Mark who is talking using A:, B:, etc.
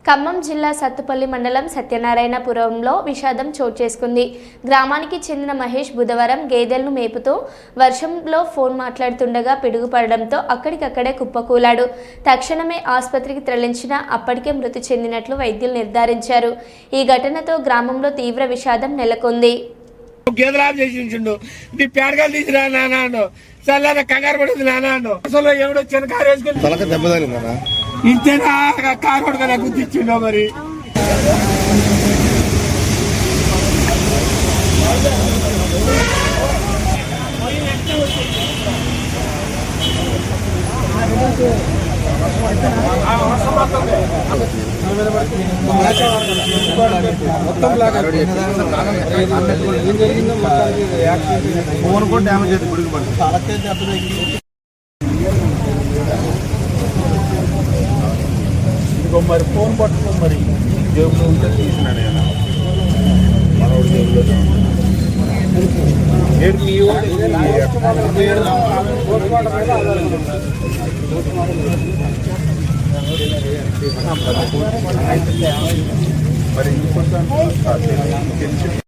A: ఖమ్మం జిల్లా సత్తుపల్లి మండలం సత్యనారాయణపురంలో విషాదం చోటు చేసుకుంది. గ్రామానికి చెందిన మహేష్ బుధవారం గేదెలను మేపుతూ వర్షంలో ఫోన్ మాట్లాడుతుండగా పిడుగుపడడంతో అక్కడికక్కడే కుప్పకూలాడు. తక్షణమే ఆసుపత్రికి తరలించినా అప్పటికే మృతి చెందినట్లు వైద్యులు నిర్ధారించారు. ఈ ఘటనతో గ్రామంలో తీవ్ర విషాదం నెలకొంది.
B: కంగారు పడుతుంది నాన్న అసలు ఎవడో చిన్న కారు వేసుకుని ఇంతేనా కారు కూడా నాకు గుర్తించిండో మరి ఫోన్ కూడా డ్యామేజ్ అయితే గుడికి పడుతుంది. ఇదిగో మరి ఫోన్ పట్టుకో మరి జేబులో ఉంటే తీసినాడు మనోడు జేబులో మరి